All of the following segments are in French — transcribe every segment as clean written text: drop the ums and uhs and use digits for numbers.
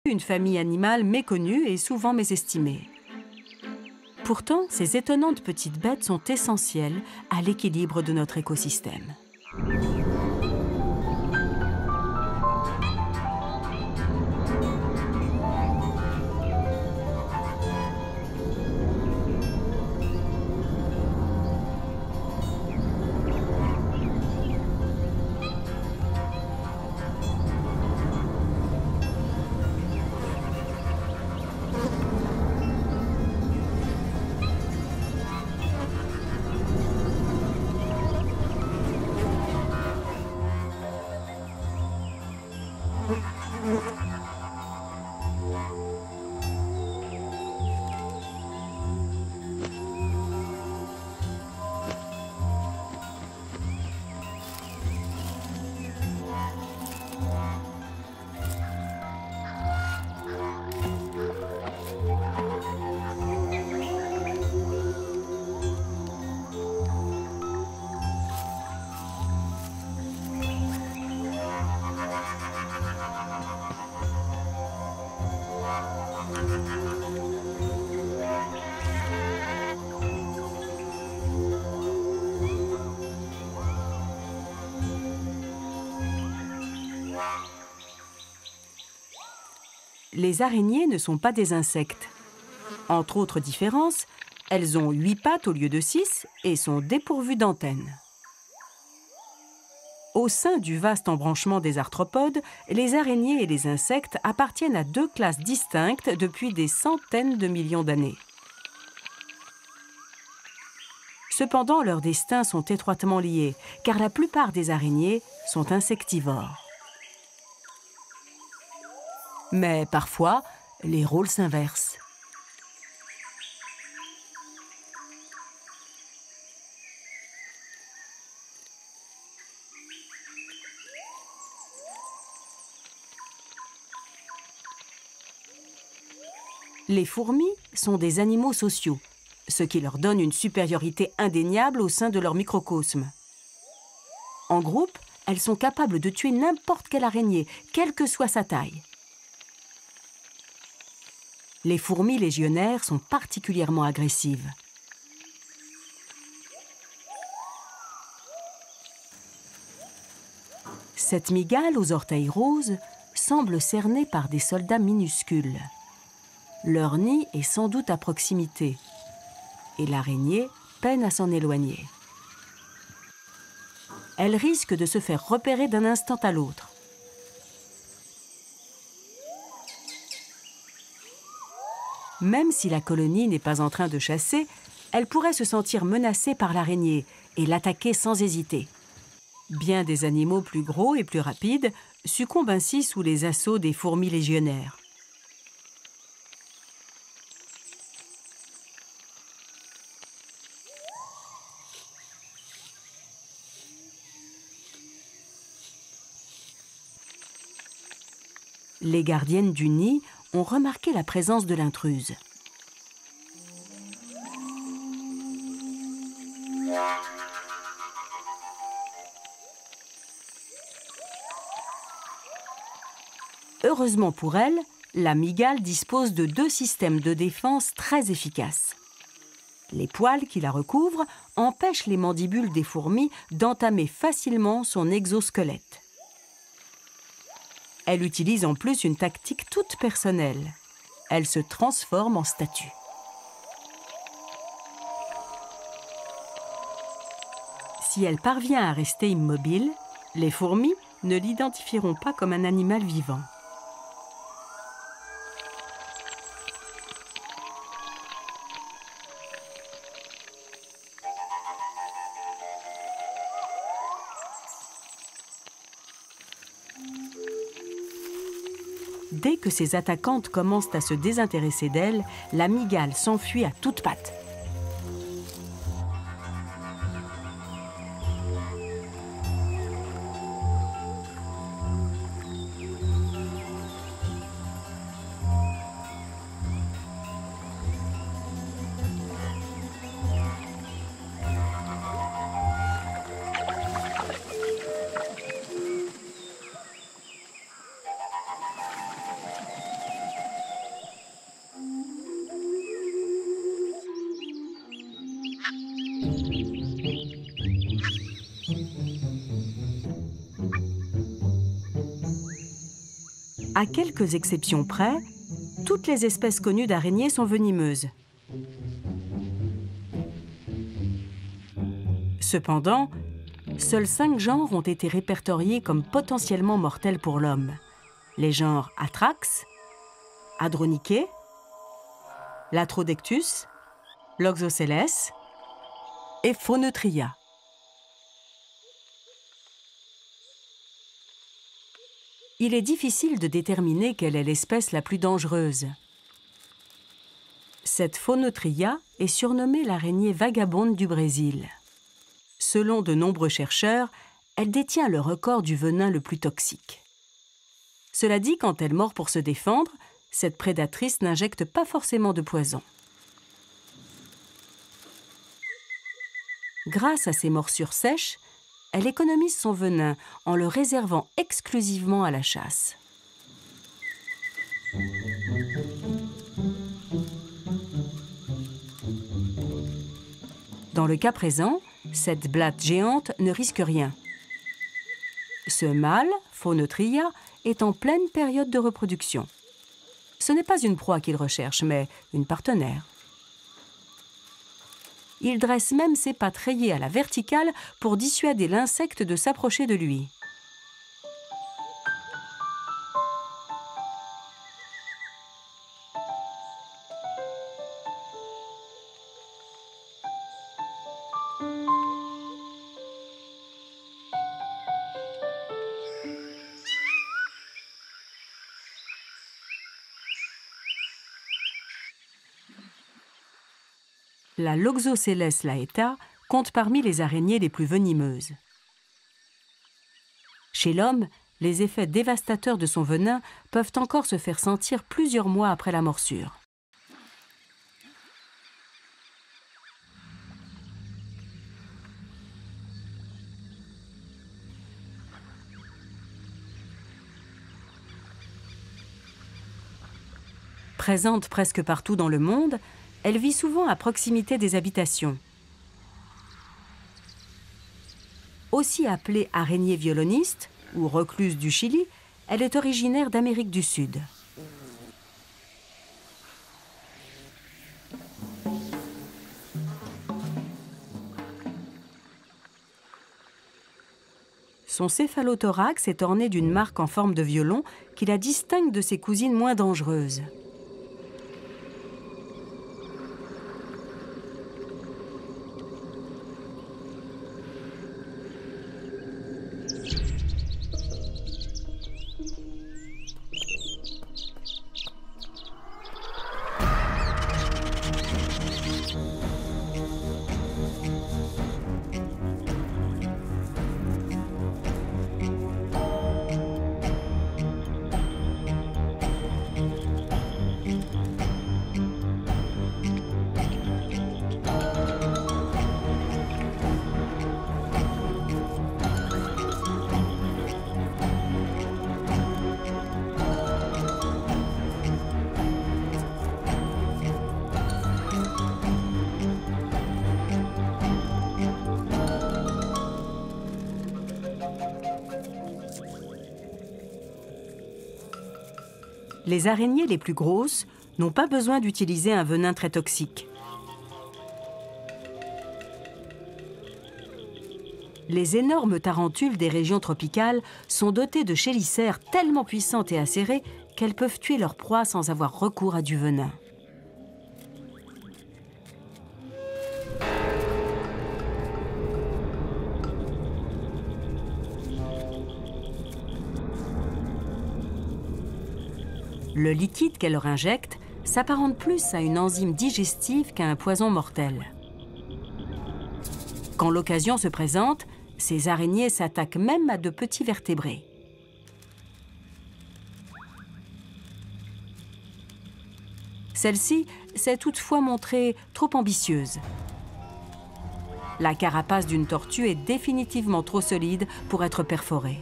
Une famille animale méconnue et souvent mésestimée. Pourtant, ces étonnantes petites bêtes sont essentielles à l'équilibre de notre écosystème. Les araignées ne sont pas des insectes. Entre autres différences, elles ont 8 pattes au lieu de 6 et sont dépourvues d'antennes. Au sein du vaste embranchement des arthropodes, les araignées et les insectes appartiennent à 2 classes distinctes depuis des centaines de millions d'années. Cependant, leurs destins sont étroitement liés, car la plupart des araignées sont insectivores. Mais parfois, les rôles s'inversent. Les fourmis sont des animaux sociaux, ce qui leur donne une supériorité indéniable au sein de leur microcosme. En groupe, elles sont capables de tuer n'importe quelle araignée, quelle que soit sa taille. Les fourmis légionnaires sont particulièrement agressives. Cette mygale aux orteils roses semble cernée par des soldats minuscules. Leur nid est sans doute à proximité, et l'araignée peine à s'en éloigner. Elle risque de se faire repérer d'un instant à l'autre. Même si la colonie n'est pas en train de chasser, elle pourrait se sentir menacée par l'araignée et l'attaquer sans hésiter. Bien des animaux plus gros et plus rapides succombent ainsi sous les assauts des fourmis légionnaires. Les gardiennes du nid ont remarqué la présence de l'intruse. Heureusement pour elle, la mygale dispose de 2 systèmes de défense très efficaces. Les poils qui la recouvrent empêchent les mandibules des fourmis d'entamer facilement son exosquelette. Elle utilise en plus une tactique toute personnelle. Elle se transforme en statue. Si elle parvient à rester immobile, les fourmis ne l'identifieront pas comme un animal vivant. Dès que ses attaquantes commencent à se désintéresser d'elle, la mygale s'enfuit à toutes pattes. À quelques exceptions près, toutes les espèces connues d'araignées sont venimeuses. Cependant, seuls 5 genres ont été répertoriés comme potentiellement mortels pour l'homme. Les genres Atrax, Adronychae, Latrodectus, Loxosceles et Phoneutria. Il est difficile de déterminer quelle est l'espèce la plus dangereuse. Cette Phoneutria est surnommée l'araignée vagabonde du Brésil. Selon de nombreux chercheurs, elle détient le record du venin le plus toxique. Cela dit, quand elle mord pour se défendre, cette prédatrice n'injecte pas forcément de poison. Grâce à ses morsures sèches, elle économise son venin en le réservant exclusivement à la chasse. Dans le cas présent, cette blatte géante ne risque rien. Ce mâle, Phoneutria, est en pleine période de reproduction. Ce n'est pas une proie qu'il recherche, mais une partenaire. Il dresse même ses pattes rayées à la verticale pour dissuader l'insecte de s'approcher de lui. La Loxosceles laeta compte parmi les araignées les plus venimeuses. Chez l'homme, les effets dévastateurs de son venin peuvent encore se faire sentir plusieurs mois après la morsure. Présente presque partout dans le monde, elle vit souvent à proximité des habitations. Aussi appelée araignée violoniste ou recluse du Chili, elle est originaire d'Amérique du Sud. Son céphalothorax est orné d'une marque en forme de violon qui la distingue de ses cousines moins dangereuses. Les araignées les plus grosses n'ont pas besoin d'utiliser un venin très toxique. Les énormes tarentules des régions tropicales sont dotées de chélicères tellement puissantes et acérées qu'elles peuvent tuer leur proie sans avoir recours à du venin. Le liquide qu'elle leur injecte s'apparente plus à une enzyme digestive qu'à un poison mortel. Quand l'occasion se présente, ces araignées s'attaquent même à de petits vertébrés. Celle-ci s'est toutefois montrée trop ambitieuse. La carapace d'une tortue est définitivement trop solide pour être perforée.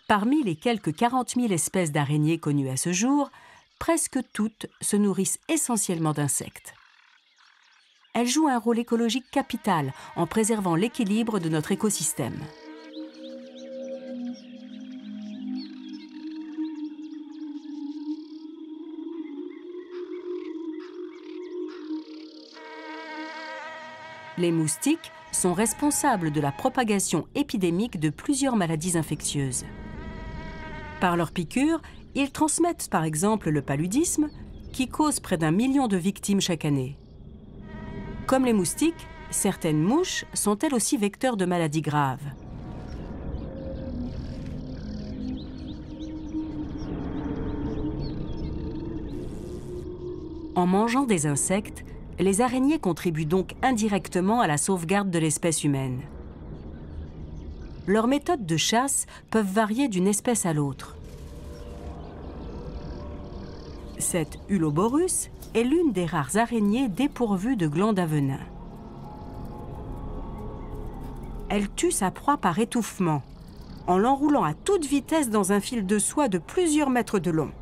Parmi les quelques 40 000 espèces d'araignées connues à ce jour, presque toutes se nourrissent essentiellement d'insectes. Elles jouent un rôle écologique capital en préservant l'équilibre de notre écosystème. Les moustiques sont responsables de la propagation épidémique de plusieurs maladies infectieuses. Par leurs piqûres, ils transmettent par exemple le paludisme, qui cause près d'1 million de victimes chaque année. Comme les moustiques, certaines mouches sont elles aussi vecteurs de maladies graves. En mangeant des insectes, les araignées contribuent donc indirectement à la sauvegarde de l'espèce humaine. Leurs méthodes de chasse peuvent varier d'une espèce à l'autre. Cette Uloborus est l'une des rares araignées dépourvues de glandes à venin. Elle tue sa proie par étouffement, en l'enroulant à toute vitesse dans un fil de soie de plusieurs mètres de long.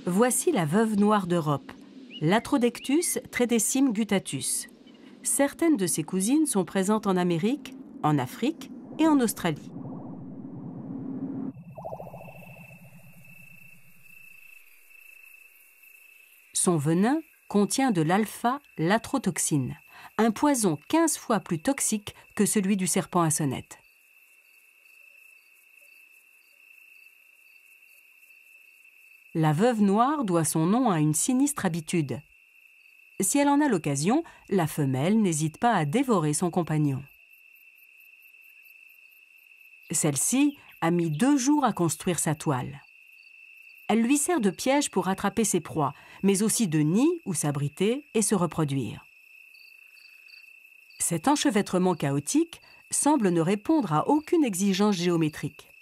Voici la veuve noire d'Europe, l'Atrodectus tredecime guttatus. Certaines de ses cousines sont présentes en Amérique, en Afrique et en Australie. Son venin contient de l'alpha-latrotoxine, un poison 15 fois plus toxique que celui du serpent à sonnette. La veuve noire doit son nom à une sinistre habitude. Si elle en a l'occasion, la femelle n'hésite pas à dévorer son compagnon. Celle-ci a mis 2 jours à construire sa toile. Elle lui sert de piège pour attraper ses proies, mais aussi de nid où s'abriter et se reproduire. Cet enchevêtrement chaotique semble ne répondre à aucune exigence géométrique.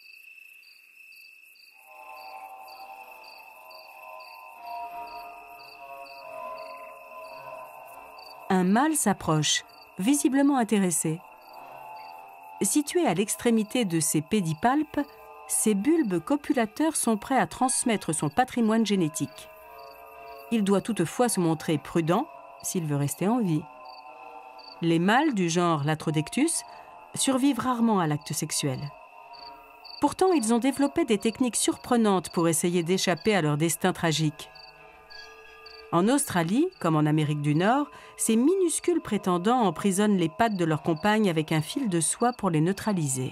Un mâle s'approche, visiblement intéressé. Situé à l'extrémité de ses pédipalpes, ses bulbes copulateurs sont prêts à transmettre son patrimoine génétique. Il doit toutefois se montrer prudent s'il veut rester en vie. Les mâles du genre Latrodectus survivent rarement à l'acte sexuel. Pourtant, ils ont développé des techniques surprenantes pour essayer d'échapper à leur destin tragique. En Australie, comme en Amérique du Nord, ces minuscules prétendants emprisonnent les pattes de leurs compagnes avec un fil de soie pour les neutraliser.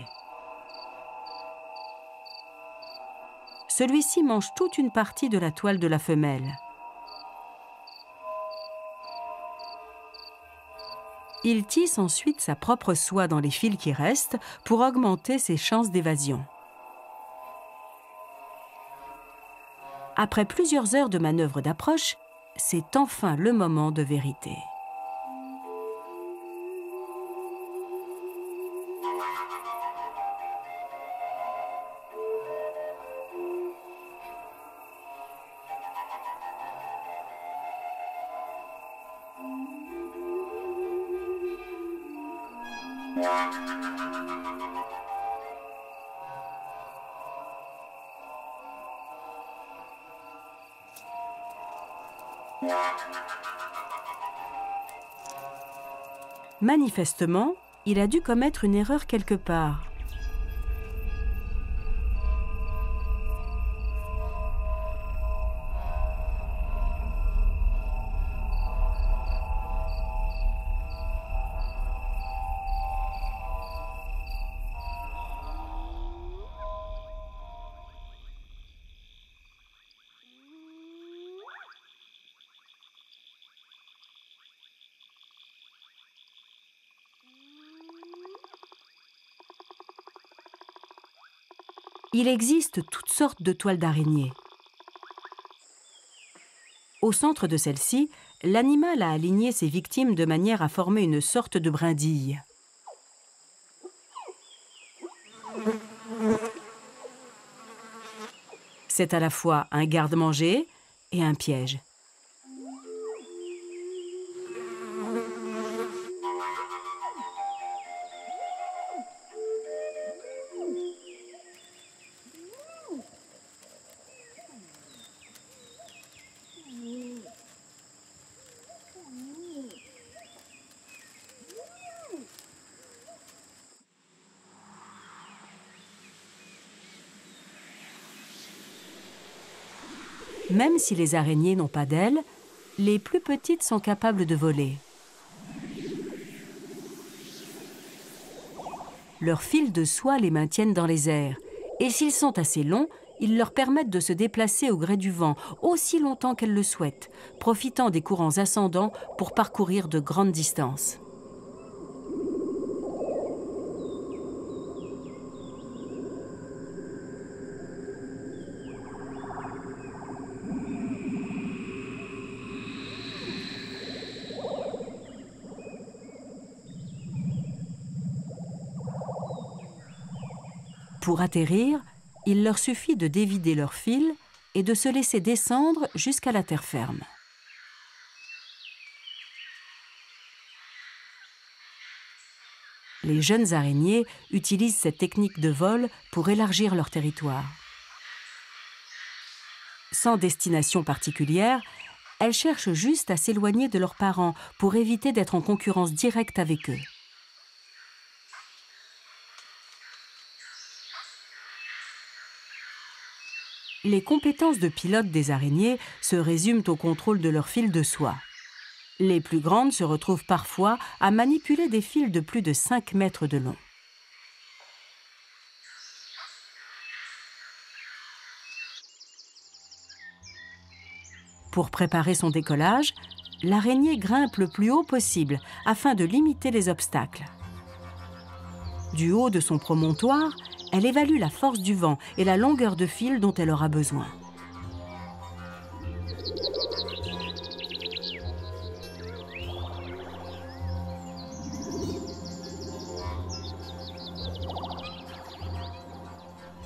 Celui-ci mange toute une partie de la toile de la femelle. Il tisse ensuite sa propre soie dans les fils qui restent pour augmenter ses chances d'évasion. Après plusieurs heures de manœuvres d'approche, c'est enfin le moment de vérité. Manifestement, il a dû commettre une erreur quelque part. Il existe toutes sortes de toiles d'araignée. Au centre de celle-ci, l'animal a aligné ses victimes de manière à former une sorte de brindille. C'est à la fois un garde-manger et un piège. Même si les araignées n'ont pas d'ailes, les plus petites sont capables de voler. Leurs fils de soie les maintiennent dans les airs, et s'ils sont assez longs, ils leur permettent de se déplacer au gré du vent aussi longtemps qu'elles le souhaitent, profitant des courants ascendants pour parcourir de grandes distances. Pour atterrir, il leur suffit de dévider leurs fils et de se laisser descendre jusqu'à la terre ferme. Les jeunes araignées utilisent cette technique de vol pour élargir leur territoire. Sans destination particulière, elles cherchent juste à s'éloigner de leurs parents pour éviter d'être en concurrence directe avec eux. Les compétences de pilote des araignées se résument au contrôle de leurs fils de soie. Les plus grandes se retrouvent parfois à manipuler des fils de plus de 5 mètres de long. Pour préparer son décollage, l'araignée grimpe le plus haut possible afin de limiter les obstacles. Du haut de son promontoire, elle évalue la force du vent et la longueur de fil dont elle aura besoin.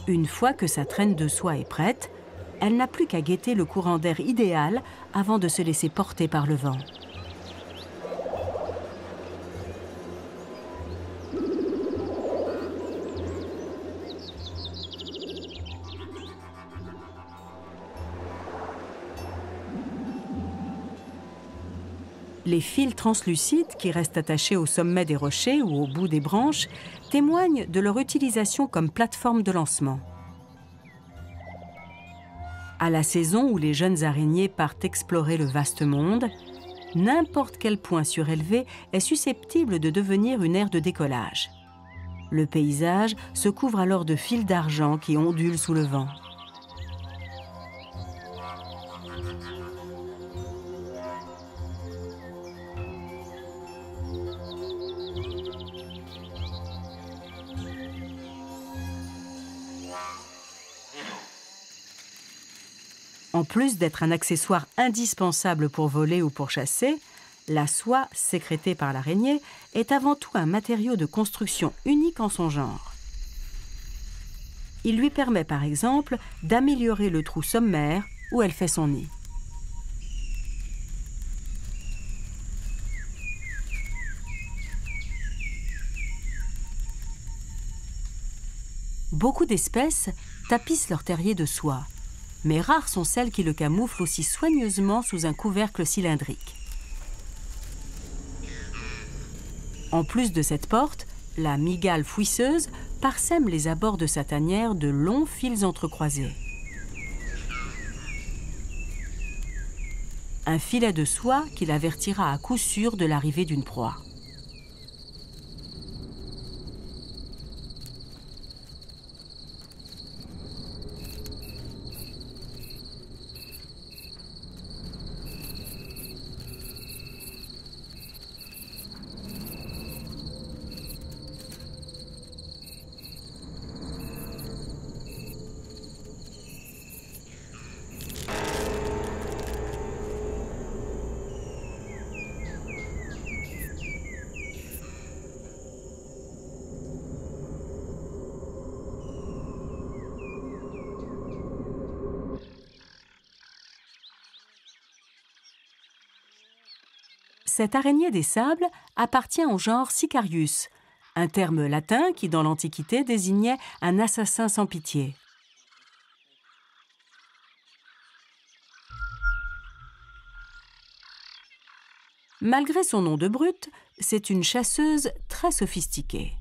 Une fois que sa traîne de soie est prête, elle n'a plus qu'à guetter le courant d'air idéal avant de se laisser porter par le vent. Les fils translucides qui restent attachés au sommet des rochers ou au bout des branches témoignent de leur utilisation comme plateforme de lancement. À la saison où les jeunes araignées partent explorer le vaste monde, n'importe quel point surélevé est susceptible de devenir une aire de décollage. Le paysage se couvre alors de fils d'argent qui ondulent sous le vent. En plus d'être un accessoire indispensable pour voler ou pour chasser, la soie sécrétée par l'araignée est avant tout un matériau de construction unique en son genre. Il lui permet par exemple d'améliorer le trou sommaire où elle fait son nid. Beaucoup d'espèces tapissent leur terrier de soie, mais rares sont celles qui le camouflent aussi soigneusement sous un couvercle cylindrique. En plus de cette porte, la mygale fouisseuse parsème les abords de sa tanière de longs fils entrecroisés. Un filet de soie qui l'avertira à coup sûr de l'arrivée d'une proie. Cette araignée des sables appartient au genre Sicarius, un terme latin qui, dans l'Antiquité, désignait un assassin sans pitié. Malgré son nom de brute, c'est une chasseuse très sophistiquée.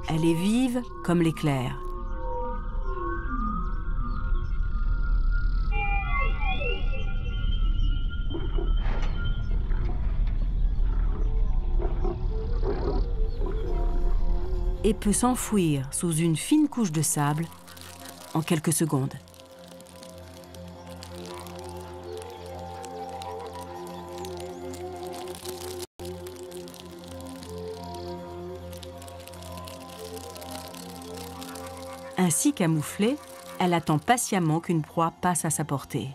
Elle est vive comme l'éclair. Et peut s'enfouir sous une fine couche de sable en quelques secondes. Ainsi camouflée, elle attend patiemment qu'une proie passe à sa portée.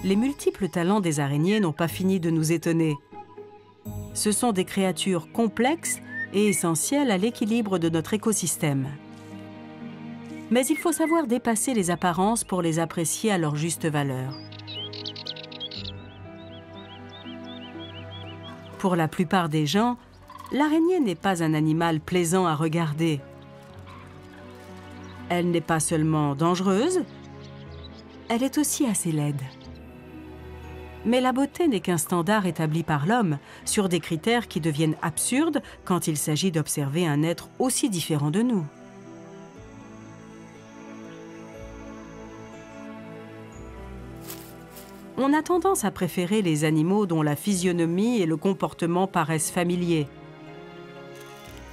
Les multiples talents des araignées n'ont pas fini de nous étonner. Ce sont des créatures complexes et essentielles à l'équilibre de notre écosystème. Mais il faut savoir dépasser les apparences pour les apprécier à leur juste valeur. Pour la plupart des gens, l'araignée n'est pas un animal plaisant à regarder. Elle n'est pas seulement dangereuse, elle est aussi assez laide. Mais la beauté n'est qu'un standard établi par l'homme, sur des critères qui deviennent absurdes quand il s'agit d'observer un être aussi différent de nous. On a tendance à préférer les animaux dont la physionomie et le comportement paraissent familiers.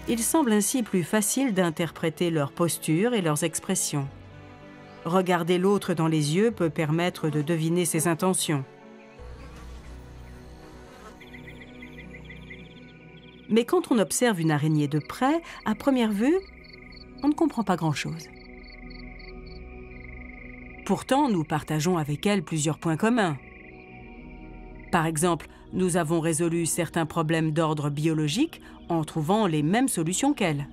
Il semble ainsi plus facile d'interpréter leur posture et leurs expressions. Regarder l'autre dans les yeux peut permettre de deviner ses intentions. Mais quand on observe une araignée de près, à première vue, on ne comprend pas grand-chose. Pourtant, nous partageons avec elle plusieurs points communs. Par exemple, nous avons résolu certains problèmes d'ordre biologique en trouvant les mêmes solutions qu'elle.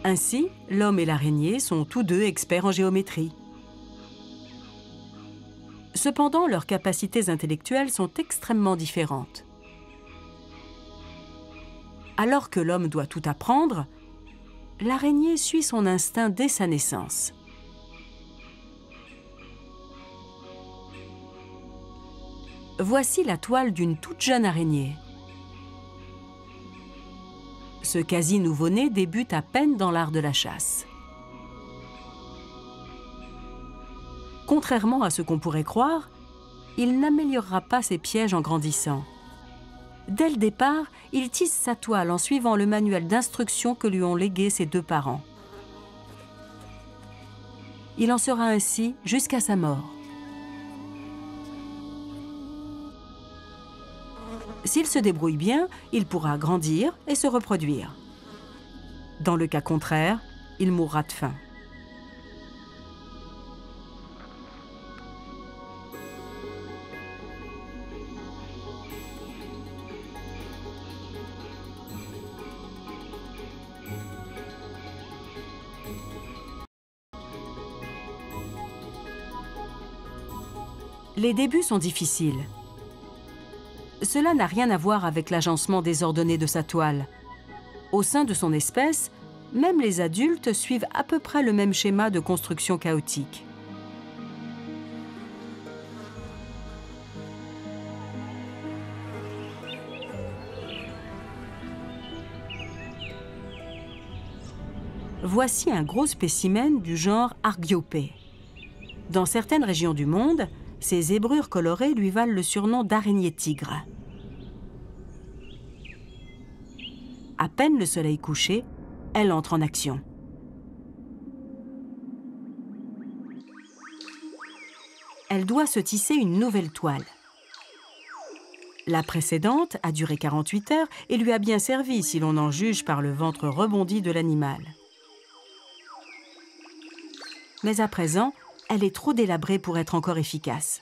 Ainsi, l'homme et l'araignée sont tous deux experts en géométrie. Cependant, leurs capacités intellectuelles sont extrêmement différentes. Alors que l'homme doit tout apprendre, l'araignée suit son instinct dès sa naissance. Voici la toile d'une toute jeune araignée. Ce quasi-nouveau-né débute à peine dans l'art de la chasse. Contrairement à ce qu'on pourrait croire, il n'améliorera pas ses pièges en grandissant. Dès le départ, il tisse sa toile en suivant le manuel d'instructions que lui ont légué ses deux parents. Il en sera ainsi jusqu'à sa mort. S'il se débrouille bien, il pourra grandir et se reproduire. Dans le cas contraire, il mourra de faim. Les débuts sont difficiles. Cela n'a rien à voir avec l'agencement désordonné de sa toile. Au sein de son espèce, même les adultes suivent à peu près le même schéma de construction chaotique. Voici un gros spécimen du genre Argiope. Dans certaines régions du monde, ces zébrures colorées lui valent le surnom d'araignée tigre. À peine le soleil couché, elle entre en action. Elle doit se tisser une nouvelle toile. La précédente a duré 48 heures et lui a bien servi si l'on en juge par le ventre rebondi de l'animal. mais à présent, elle est trop délabrée pour être encore efficace.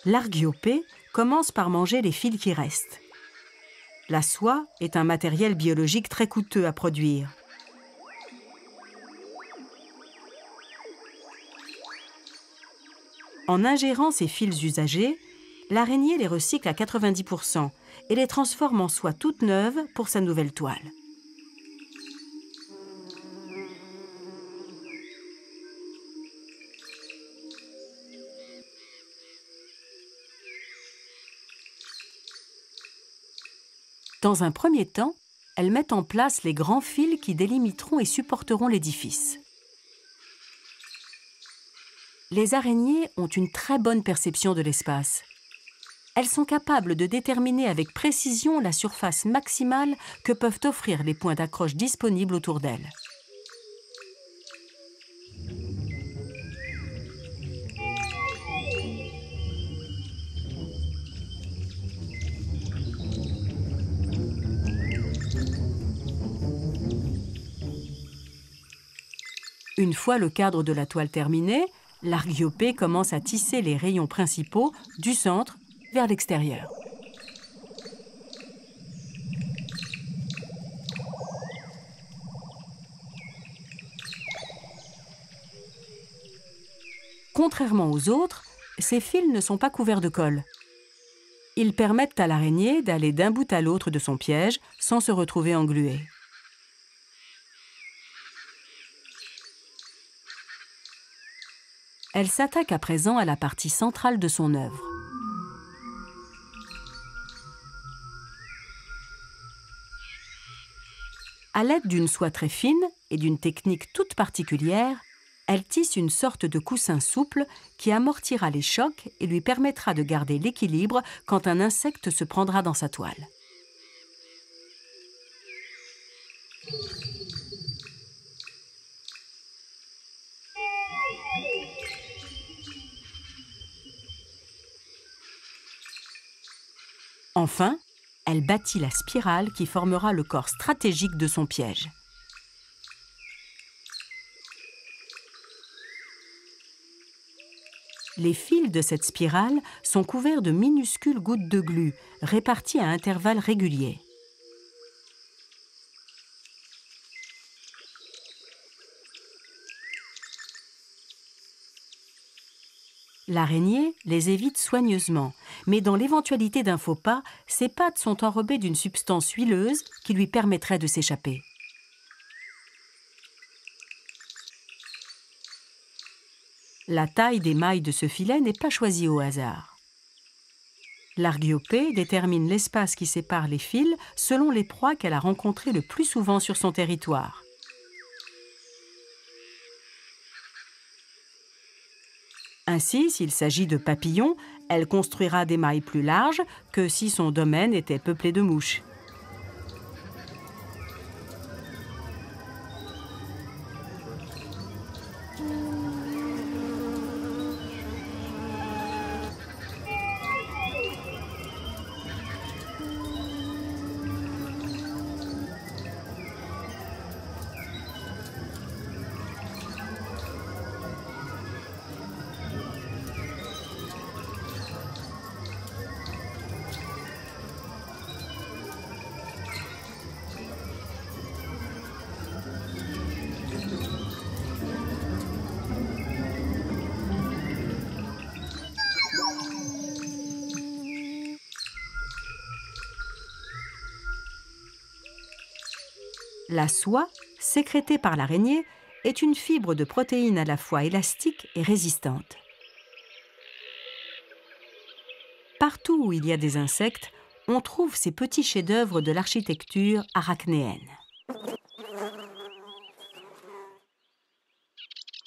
L'Argiope commence par manger les fils qui restent. La soie est un matériel biologique très coûteux à produire. En ingérant ces fils usagés, l'araignée les recycle à 90% et les transforme en soie toute neuve pour sa nouvelle toile. Dans un premier temps, elle met en place les grands fils qui délimiteront et supporteront l'édifice. Les araignées ont une très bonne perception de l'espace. Elles sont capables de déterminer avec précision la surface maximale que peuvent offrir les points d'accroche disponibles autour d'elles. Une fois le cadre de la toile terminé, l'Argiope commence à tisser les rayons principaux du centre vers l'extérieur. Contrairement aux autres, ces fils ne sont pas couverts de colle. Ils permettent à l'araignée d'aller d'un bout à l'autre de son piège sans se retrouver engluée. Elle s'attaque à présent à la partie centrale de son œuvre. À l'aide d'une soie très fine et d'une technique toute particulière, elle tisse une sorte de coussin souple qui amortira les chocs et lui permettra de garder l'équilibre quand un insecte se prendra dans sa toile. Enfin, elle bâtit la spirale qui formera le corps stratégique de son piège. Les fils de cette spirale sont couverts de minuscules gouttes de glu, réparties à intervalles réguliers. L'araignée les évite soigneusement, mais dans l'éventualité d'un faux pas, ses pattes sont enrobées d'une substance huileuse qui lui permettrait de s'échapper. La taille des mailles de ce filet n'est pas choisie au hasard. L'Argiope détermine l'espace qui sépare les fils selon les proies qu'elle a rencontrées le plus souvent sur son territoire. Ainsi, s'il s'agit de papillons, elle construira des mailles plus larges que si son domaine était peuplé de mouches. La soie, sécrétée par l'araignée, est une fibre de protéines à la fois élastique et résistante. Partout où il y a des insectes, on trouve ces petits chefs-d'œuvre de l'architecture arachnéenne.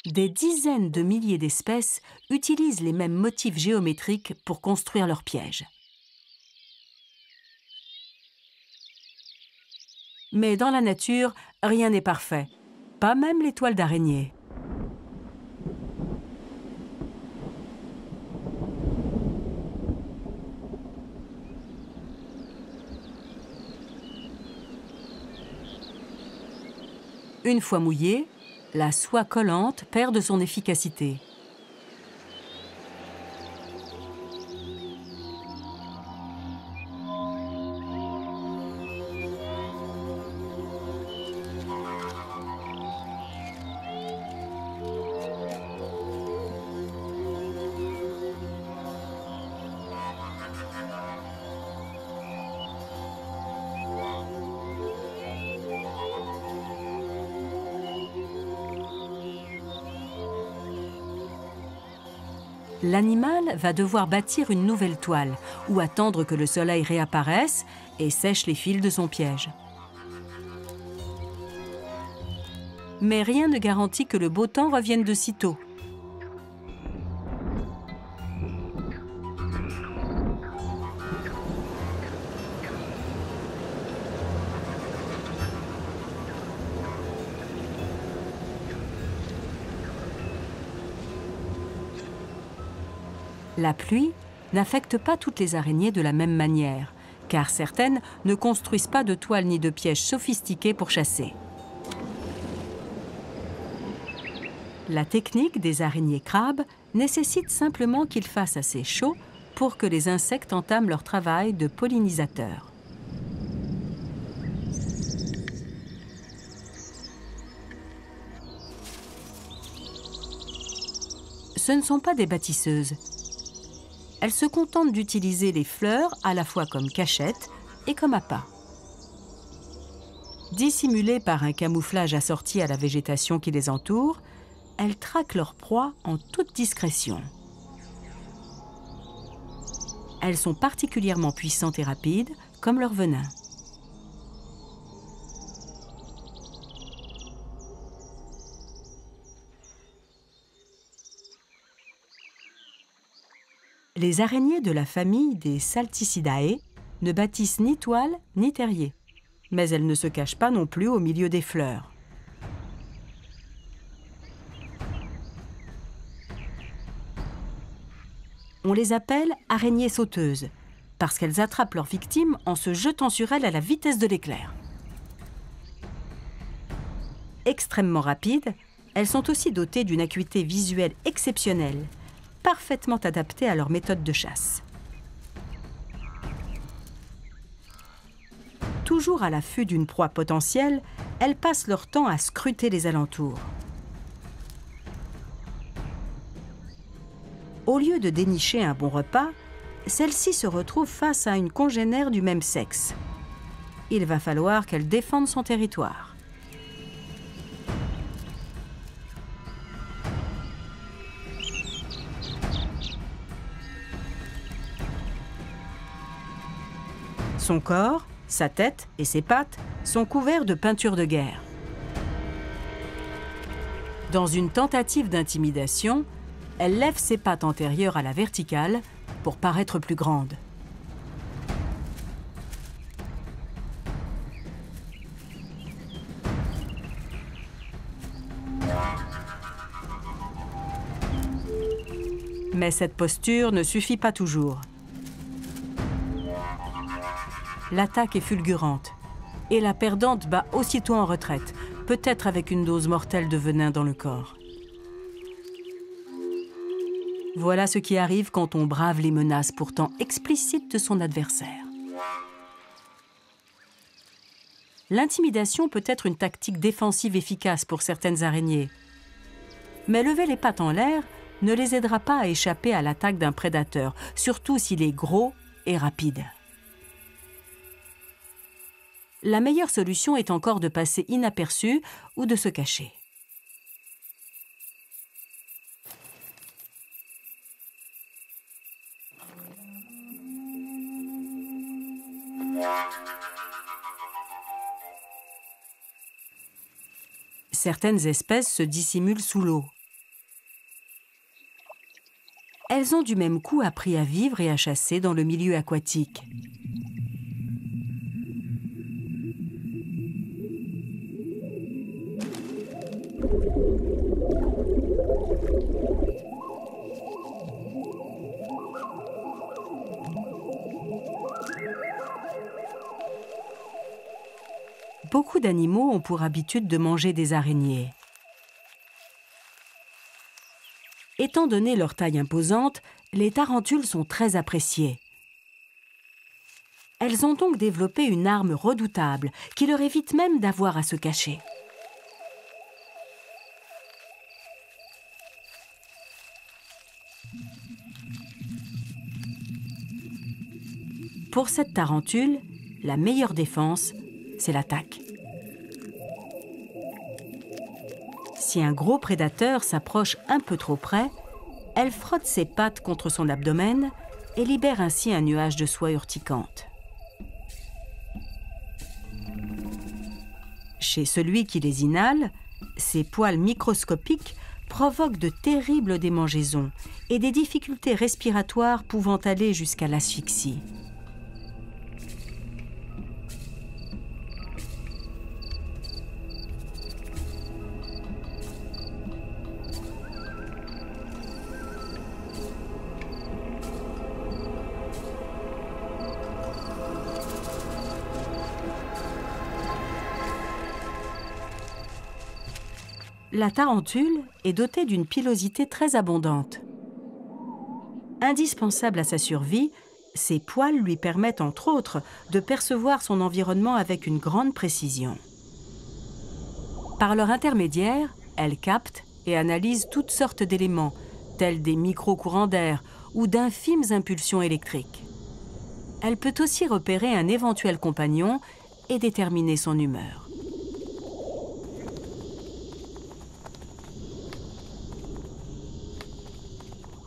Des dizaines de milliers d'espèces utilisent les mêmes motifs géométriques pour construire leurs pièges. Mais dans la nature, rien n'est parfait, pas même les toiles d'araignée. Une fois mouillée, la soie collante perd de son efficacité. L'animal va devoir bâtir une nouvelle toile ou attendre que le soleil réapparaisse et sèche les fils de son piège. Mais rien ne garantit que le beau temps revienne de sitôt. La pluie n'affecte pas toutes les araignées de la même manière, car certaines ne construisent pas de toiles ni de pièges sophistiqués pour chasser. La technique des araignées crabes nécessite simplement qu'il fasse assez chaud pour que les insectes entament leur travail de pollinisateurs. Ce ne sont pas des bâtisseuses. Elles se contentent d'utiliser les fleurs à la fois comme cachette et comme appât. Dissimulées par un camouflage assorti à la végétation qui les entoure, elles traquent leur proie en toute discrétion. Elles sont particulièrement puissantes et rapides, comme leur venin. Les araignées de la famille des Salticidae ne bâtissent ni toile ni terrier, mais elles ne se cachent pas non plus au milieu des fleurs. On les appelle araignées sauteuses, parce qu'elles attrapent leurs victimes en se jetant sur elles à la vitesse de l'éclair. Extrêmement rapides, elles sont aussi dotées d'une acuité visuelle exceptionnelle, parfaitement adaptées à leur méthode de chasse. Toujours à l'affût d'une proie potentielle, elles passent leur temps à scruter les alentours. Au lieu de dénicher un bon repas, celle-ci se retrouve face à une congénère du même sexe. Il va falloir qu'elle défende son territoire. Son corps, sa tête et ses pattes sont couverts de peintures de guerre. Dans une tentative d'intimidation, elle lève ses pattes antérieures à la verticale pour paraître plus grande. Mais cette posture ne suffit pas toujours. L'attaque est fulgurante et la perdante bat aussitôt en retraite, peut-être avec une dose mortelle de venin dans le corps. Voilà ce qui arrive quand on brave les menaces pourtant explicites de son adversaire. L'intimidation peut être une tactique défensive efficace pour certaines araignées. Mais lever les pattes en l'air ne les aidera pas à échapper à l'attaque d'un prédateur, surtout s'il est gros et rapide. La meilleure solution est encore de passer inaperçu ou de se cacher. Certaines espèces se dissimulent sous l'eau. Elles ont du même coup appris à vivre et à chasser dans le milieu aquatique. Beaucoup d'animaux ont pour habitude de manger des araignées. Étant donné leur taille imposante, les tarentules sont très appréciées. Elles ont donc développé une arme redoutable qui leur évite même d'avoir à se cacher. Pour cette tarentule, la meilleure défense, c'est l'attaque. Si un gros prédateur s'approche un peu trop près, elle frotte ses pattes contre son abdomen et libère ainsi un nuage de soie urticante. Chez celui qui les inhale, ces poils microscopiques provoquent de terribles démangeaisons et des difficultés respiratoires pouvant aller jusqu'à l'asphyxie. La tarentule est dotée d'une pilosité très abondante. Indispensable à sa survie, ses poils lui permettent entre autres de percevoir son environnement avec une grande précision. Par leur intermédiaire, elle capte et analyse toutes sortes d'éléments, tels des micro-courants d'air ou d'infimes impulsions électriques. Elle peut aussi repérer un éventuel compagnon et déterminer son humeur.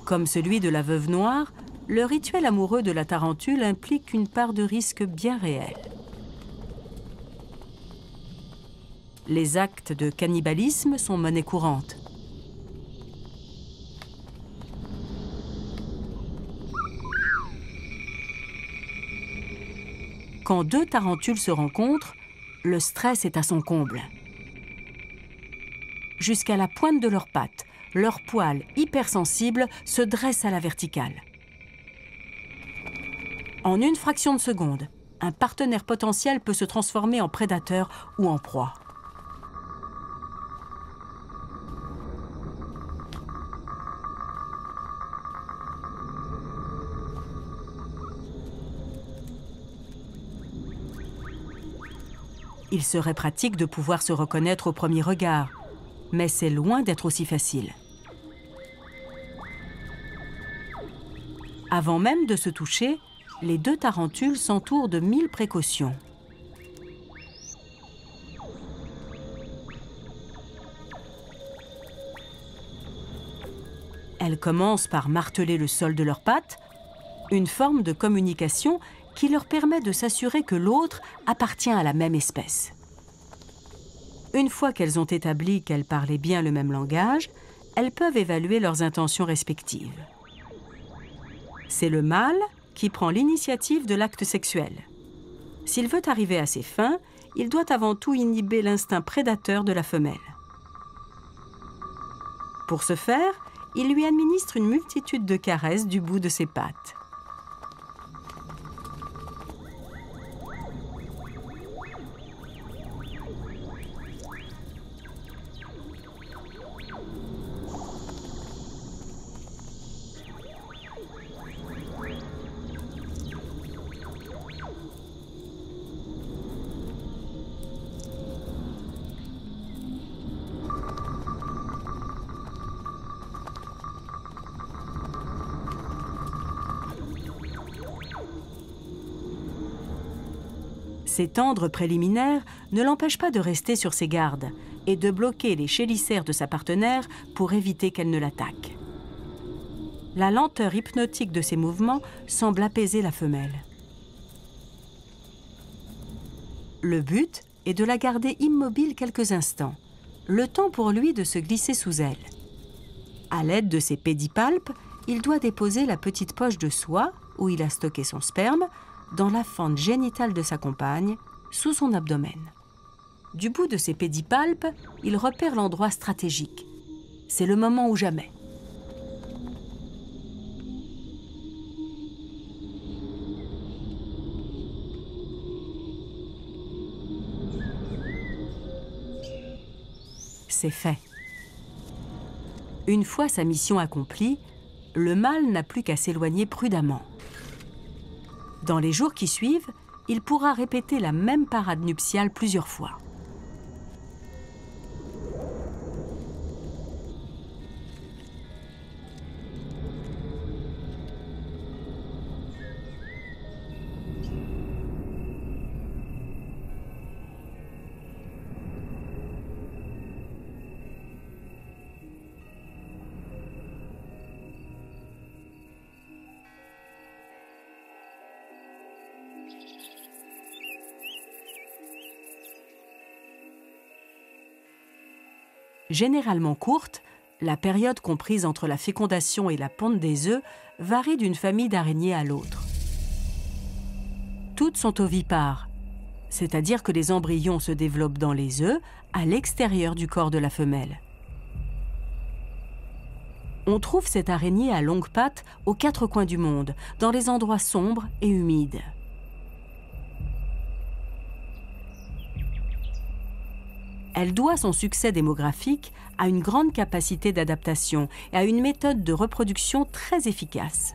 Comme celui de la veuve noire, le rituel amoureux de la tarentule implique une part de risque bien réelle. Les actes de cannibalisme sont monnaie courante. Quand deux tarentules se rencontrent, le stress est à son comble. Jusqu'à la pointe de leurs pattes, leurs poils hypersensibles se dressent à la verticale. En une fraction de seconde, un partenaire potentiel peut se transformer en prédateur ou en proie. Il serait pratique de pouvoir se reconnaître au premier regard, mais c'est loin d'être aussi facile. Avant même de se toucher, les deux tarentules s'entourent de 1000 précautions. Elles commencent par marteler le sol de leurs pattes, une forme de communication qui leur permet de s'assurer que l'autre appartient à la même espèce. Une fois qu'elles ont établi qu'elles parlaient bien le même langage, elles peuvent évaluer leurs intentions respectives. C'est le mâle qui prend l'initiative de l'acte sexuel. S'il veut arriver à ses fins, il doit avant tout inhiber l'instinct prédateur de la femelle. Pour ce faire, il lui administre une multitude de caresses du bout de ses pattes. Ces tendres préliminaires ne l'empêchent pas de rester sur ses gardes et de bloquer les chélicères de sa partenaire pour éviter qu'elle ne l'attaque. La lenteur hypnotique de ses mouvements semble apaiser la femelle. Le but est de la garder immobile quelques instants, le temps pour lui de se glisser sous elle. À l'aide de ses pédipalpes, il doit déposer la petite poche de soie où il a stocké son sperme dans la fente génitale de sa compagne, sous son abdomen. Du bout de ses pédipalpes, il repère l'endroit stratégique. C'est le moment ou jamais. c'est fait. Une fois sa mission accomplie, le mâle n'a plus qu'à s'éloigner prudemment. Dans les jours qui suivent, il pourra répéter la même parade nuptiale plusieurs fois. Généralement courte, la période comprise entre la fécondation et la ponte des œufs varie d'une famille d'araignées à l'autre. Toutes sont ovipares, c'est-à-dire que les embryons se développent dans les œufs à l'extérieur du corps de la femelle. On trouve cette araignée à longues pattes aux quatre coins du monde, dans les endroits sombres et humides. Elle doit son succès démographique à une grande capacité d'adaptation et à une méthode de reproduction très efficace.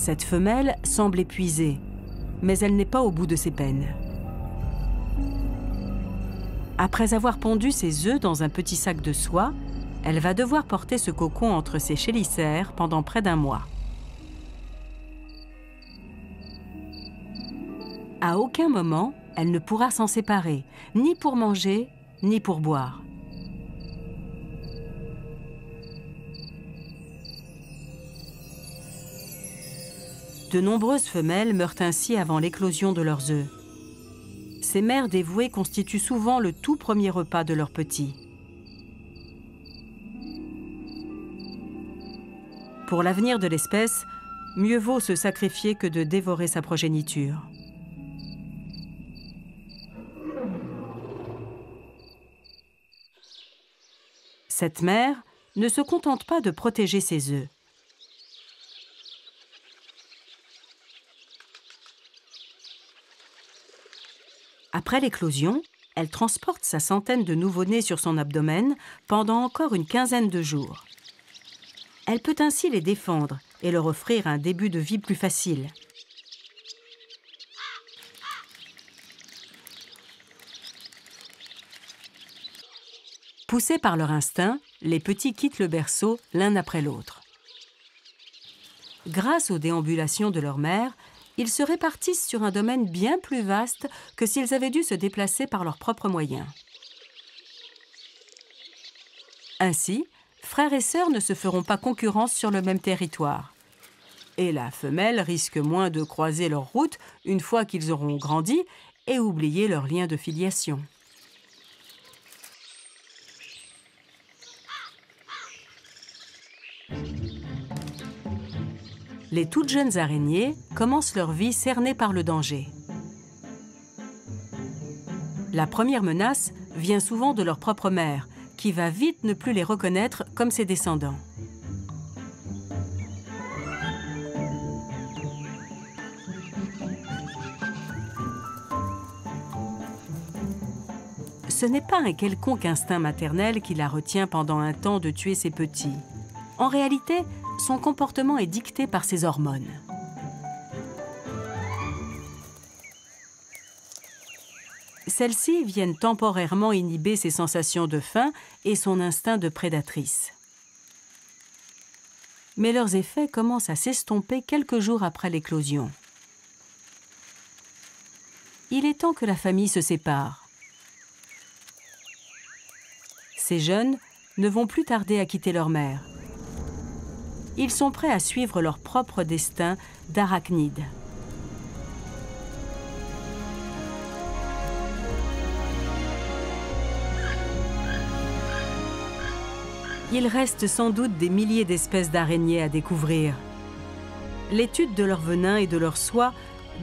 Cette femelle semble épuisée, mais elle n'est pas au bout de ses peines. Après avoir pondu ses œufs dans un petit sac de soie, elle va devoir porter ce cocon entre ses chélicères pendant près d'1 mois. À aucun moment, elle ne pourra s'en séparer, ni pour manger, ni pour boire. De nombreuses femelles meurent ainsi avant l'éclosion de leurs œufs. Ces mères dévouées constituent souvent le tout premier repas de leurs petits. Pour l'avenir de l'espèce, mieux vaut se sacrifier que de dévorer sa progéniture. Cette mère ne se contente pas de protéger ses œufs. Après l'éclosion, elle transporte sa centaine de nouveau-nés sur son abdomen pendant encore une quinzaine de jours. Elle peut ainsi les défendre et leur offrir un début de vie plus facile. Poussés par leur instinct, les petits quittent le berceau l'un après l'autre. Grâce aux déambulations de leur mère, ils se répartissent sur un domaine bien plus vaste que s'ils avaient dû se déplacer par leurs propres moyens. Ainsi, frères et sœurs ne se feront pas concurrence sur le même territoire. Et la femelle risque moins de croiser leur route une fois qu'ils auront grandi et oublié leur lien de filiation. Les toutes jeunes araignées commencent leur vie cernées par le danger. La première menace vient souvent de leur propre mère, qui va vite ne plus les reconnaître comme ses descendants. Ce n'est pas un quelconque instinct maternel qui la retient pendant un temps de tuer ses petits. En réalité, son comportement est dicté par ses hormones. Celles-ci viennent temporairement inhiber ses sensations de faim et son instinct de prédatrice. Mais leurs effets commencent à s'estomper quelques jours après l'éclosion. Il est temps que la famille se sépare. Ces jeunes ne vont plus tarder à quitter leur mère. Ils sont prêts à suivre leur propre destin d'arachnides. Il reste sans doute des milliers d'espèces d'araignées à découvrir. L'étude de leur venin et de leur soie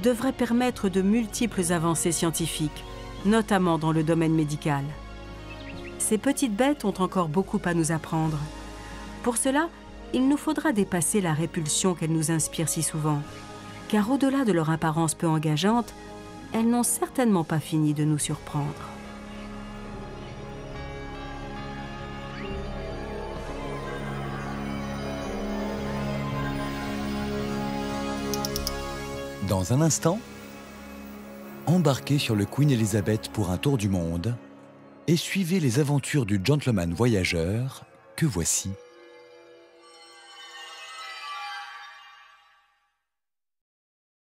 devrait permettre de multiples avancées scientifiques, notamment dans le domaine médical. Ces petites bêtes ont encore beaucoup à nous apprendre. Pour cela, il nous faudra dépasser la répulsion qu'elles nous inspirent si souvent. Car au-delà de leur apparence peu engageante, elles n'ont certainement pas fini de nous surprendre. Dans un instant, embarquez sur le Queen Elizabeth pour un tour du monde et suivez les aventures du gentleman voyageur que voici